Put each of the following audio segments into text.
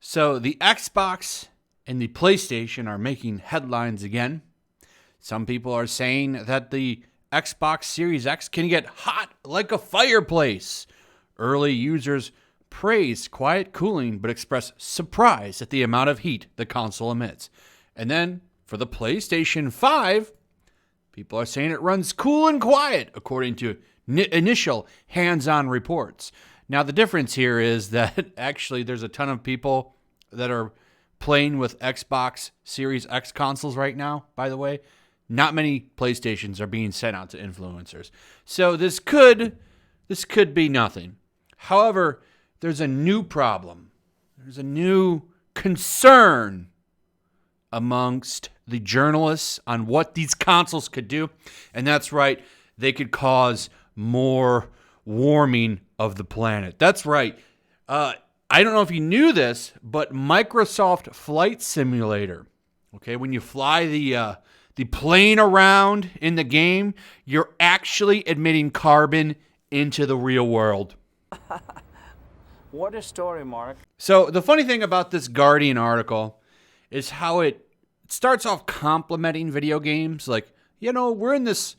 So the Xbox and the PlayStation are making headlines again. Some people are saying that the Xbox Series X can get hot like a fireplace. Early users praise quiet cooling but express surprise at the amount of heat the console emits. And then for the PlayStation 5, people are saying it runs cool and quiet, according to initial hands-on reports. Now, the difference here is that actually there's a ton of people that are playing with Xbox Series X consoles right now, by the way. Not many PlayStations are being sent out to influencers. So this could be nothing. However, there's a new problem. There's a new concern amongst the journalists on what these consoles could do. And that's right, they could cause more warming of the planet. That's right. I don't know if you knew this, but Microsoft Flight Simulator, okay, when you fly the plane around in the game, you're actually emitting carbon into the real world. What a story, Mark. So the funny thing about this Guardian article is how it starts off complimenting video games. Like, we're in this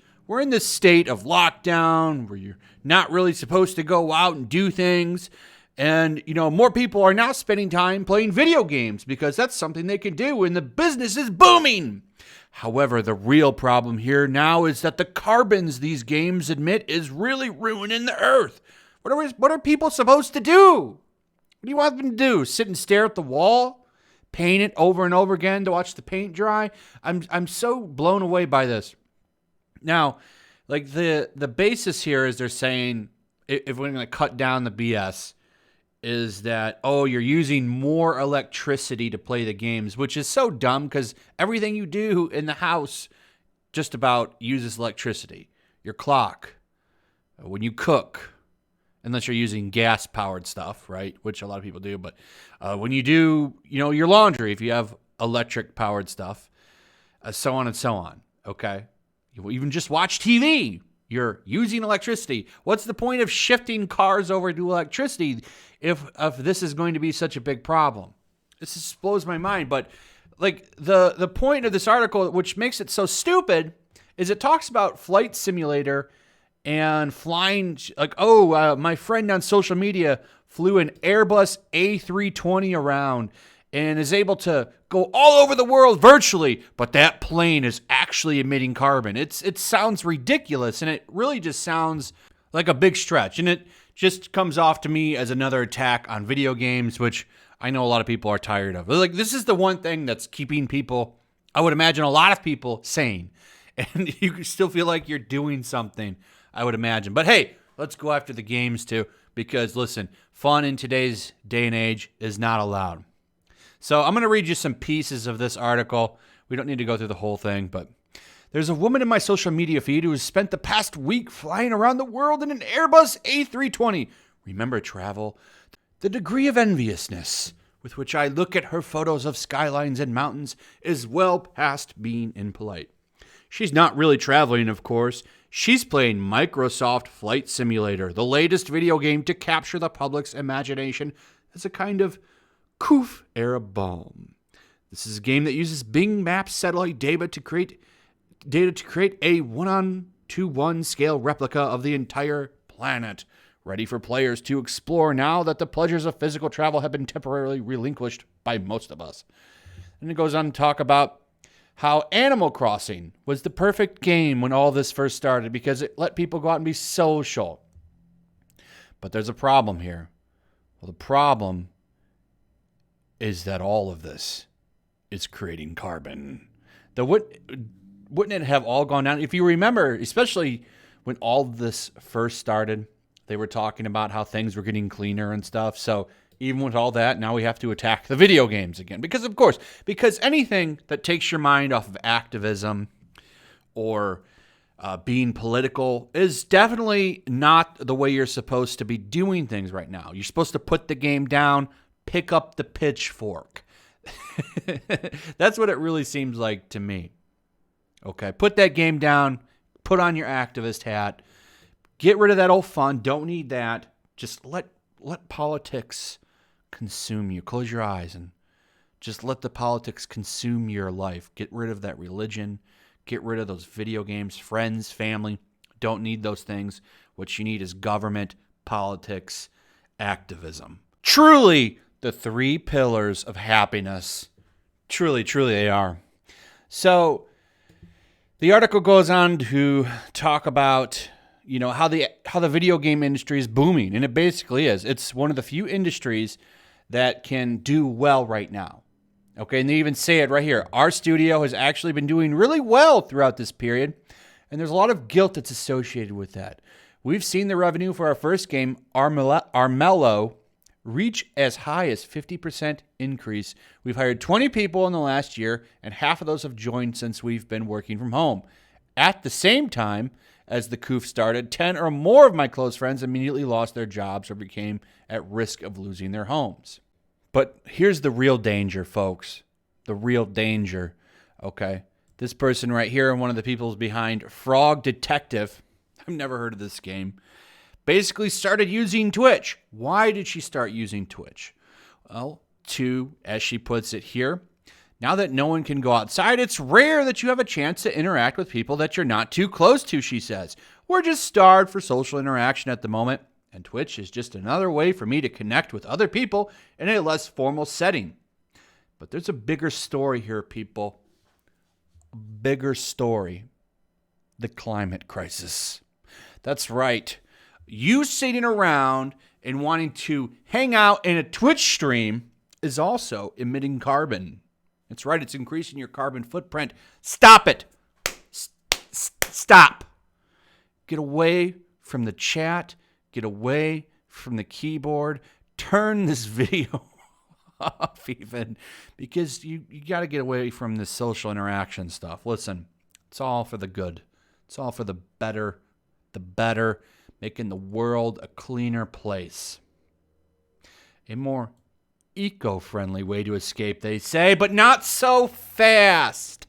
state of lockdown where you're not really supposed to go out and do things. And, more people are now spending time playing video games because that's something they can do and the business is booming. However, the real problem here now is that the carbons these games emit is really ruining the earth. What are people supposed to do? What do you want them to do? Sit and stare at the wall? Paint it over and over again to watch the paint dry? I'm so blown away by this. Now, like the basis here is they're saying if we're going to cut down the BS is that, you're using more electricity to play the games, which is so dumb because everything you do in the house just about uses electricity. Your clock, when you cook, unless you're using gas-powered stuff, right, which a lot of people do. But when you do, your laundry, if you have electric-powered stuff, so on and so on, okay? You even just watch TV. You're using electricity. What's the point of shifting cars over to electricity if this is going to be such a big problem? This just blows my mind. But like the point of this article, which makes it so stupid, is it talks about Flight Simulator and flying. Like, my friend on social media flew an Airbus A320 around and is able to go all over the world virtually, but that plane is actually emitting carbon. It sounds ridiculous, and it really just sounds like a big stretch, and it just comes off to me as another attack on video games, which I know a lot of people are tired of. Like, this is the one thing that's keeping people, I would imagine a lot of people, sane, and you still feel like you're doing something, I would imagine. But hey, let's go after the games too, because listen, fun in today's day and age is not allowed. So I'm going to read you some pieces of this article. We don't need to go through the whole thing, but there's a woman in my social media feed who has spent the past week flying around the world in an Airbus A320. Remember travel? The degree of enviousness with which I look at her photos of skylines and mountains is well past being impolite. She's not really traveling, of course. She's playing Microsoft Flight Simulator, the latest video game to capture the public's imagination as a kind of Coof-era bomb. This is a game that uses Bing Maps satellite data to create a 1:1 scale replica of the entire planet, ready for players to explore now that the pleasures of physical travel have been temporarily relinquished by most of us. And it goes on to talk about how Animal Crossing was the perfect game when all this first started because it let people go out and be social. But there's a problem here. Well, the problem is that all of this is creating carbon. Wouldn't it have all gone down? If you remember, especially when all this first started, they were talking about how things were getting cleaner and stuff. So even with all that, now we have to attack the video games again. Because, of course, anything that takes your mind off of activism or being political is definitely not the way you're supposed to be doing things right now. You're supposed to put the game down, pick up the pitchfork. That's what it really seems like to me. Okay, put that game down, put on your activist hat, get rid of that old fun, don't need that. Just let politics consume you. Close your eyes and just let the politics consume your life. Get rid of that religion. Get rid of those video games. Friends, family. Don't need those things. What you need is government, politics, activism. Truly, the 3 pillars of happiness. Truly, truly they are. So, the article goes on to talk about, how the video game industry is booming, and it basically is. It's one of the few industries that can do well right now. Okay, and they even say it right here. Our studio has actually been doing really well throughout this period, and there's a lot of guilt that's associated with that. We've seen the revenue for our first game, Armello, reach as high as 50% increase. We've hired 20 people in the last year, and half of those have joined since we've been working from home. At the same time as the coup started, 10 or more of my close friends immediately lost their jobs or became at risk of losing their homes. But here's the real danger, folks. The real danger, okay? This person right here, and one of the people behind Frog Detective, I've never heard of this game, basically started using Twitch. Why did she start using Twitch? Well, as she puts it here, now that no one can go outside, it's rare that you have a chance to interact with people that you're not too close to, she says. We're just starved for social interaction at the moment, and Twitch is just another way for me to connect with other people in a less formal setting. But there's a bigger story here, people. A bigger story. The climate crisis. That's right. You sitting around and wanting to hang out in a Twitch stream is also emitting carbon. That's right. It's increasing your carbon footprint. Stop it. Stop. Get away from the chat. Get away from the keyboard. Turn this video off even, because you got to get away from this social interaction stuff. Listen, it's all for the good. It's all for the better, making the world a cleaner place. A more eco-friendly way to escape, they say, but not so fast.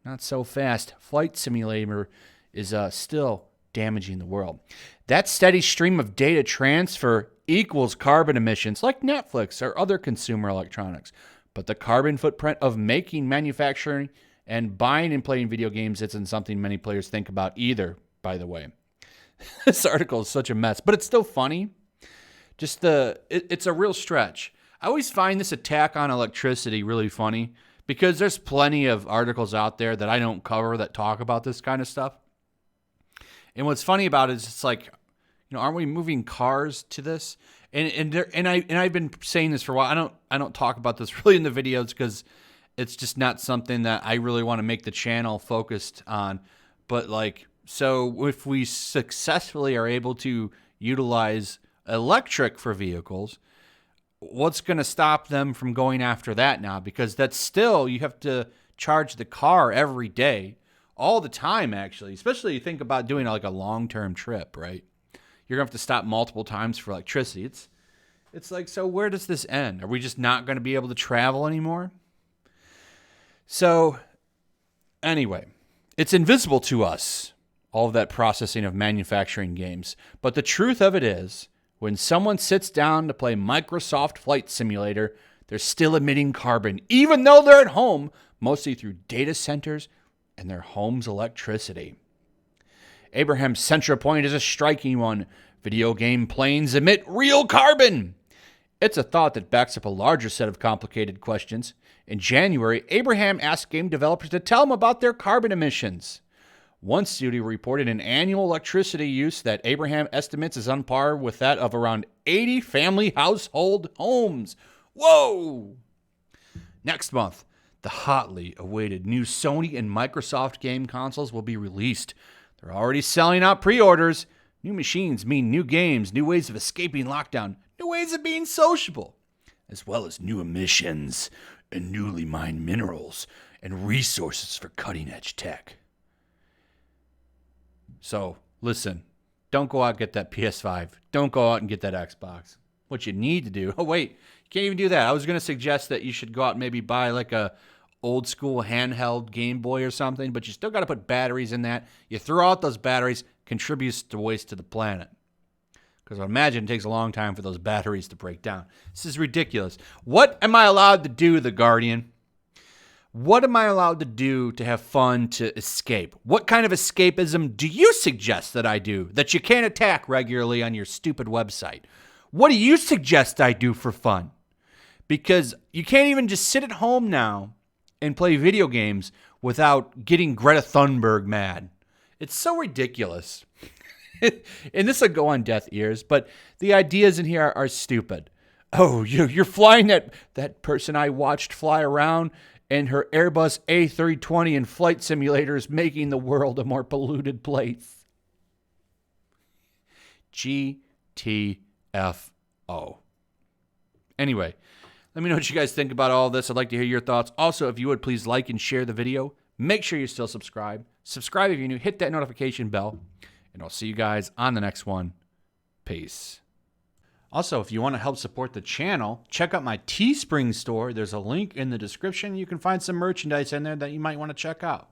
Not so fast. Flight Simulator is still damaging the world. That steady stream of data transfer equals carbon emissions like Netflix or other consumer electronics. But the carbon footprint of making, manufacturing, and buying and playing video games isn't something many players think about either, by the way. This article is such a mess, but it's still funny. It's a real stretch. I always find this attack on electricity really funny because there's plenty of articles out there that I don't cover that talk about this kind of stuff. And what's funny about it is it's like, aren't we moving cars to this? And I've been saying this for a while. I don't talk about this really in the videos because it's just not something that I really want to make the channel focused on. But so if we successfully are able to utilize electric for vehicles, what's going to stop them from going after that now? Because that's still, you have to charge the car every day, all the time, actually. Especially you think about doing a long-term trip, right? You're going to have to stop multiple times for electricity. It's like, so where does this end? Are we just not going to be able to travel anymore? So anyway, it's invisible to us, all of that processing of manufacturing games. But the truth of it is, when someone sits down to play Microsoft Flight Simulator, they're still emitting carbon, even though they're at home, mostly through data centers and their home's electricity. Abraham's central point is a striking one. Video game planes emit real carbon. It's a thought that backs up a larger set of complicated questions. In January, Abraham asked game developers to tell him about their carbon emissions. One studio reported an annual electricity use that Abraham estimates is on par with that of around 80 family household homes. Whoa! Next month, the hotly awaited new Sony and Microsoft game consoles will be released. They're already selling out pre-orders. New machines mean new games, new ways of escaping lockdown, new ways of being sociable, as well as new emissions and newly mined minerals and resources for cutting-edge tech. So, listen, don't go out and get that PS5. Don't go out and get that Xbox. What you need to do, oh wait, you can't even do that. I was going to suggest that you should go out and maybe buy a old school handheld Game Boy or something, but you still got to put batteries in that. You throw out those batteries, contributes to waste to the planet. because I imagine it takes a long time for those batteries to break down. This is ridiculous. What am I allowed to do, The Guardian? What am I allowed to do to have fun, to escape? What kind of escapism do you suggest that I do that you can't attack regularly on your stupid website? What do you suggest I do for fun? Because you can't even just sit at home now and play video games without getting Greta Thunberg mad. It's so ridiculous. And this will go on deaf ears, but the ideas in here are stupid. Oh, you're flying that person I watched fly around and her Airbus A320 in flight simulators, making the world a more polluted place. GTFO. Anyway, let me know what you guys think about all this. I'd like to hear your thoughts. Also, if you would, please like and share the video. Make sure you're still subscribed. Subscribe if you're new. Hit that notification bell. And I'll see you guys on the next one. Peace. Also, if you want to help support the channel, check out my Teespring store. There's a link in the description. You can find some merchandise in there that you might want to check out.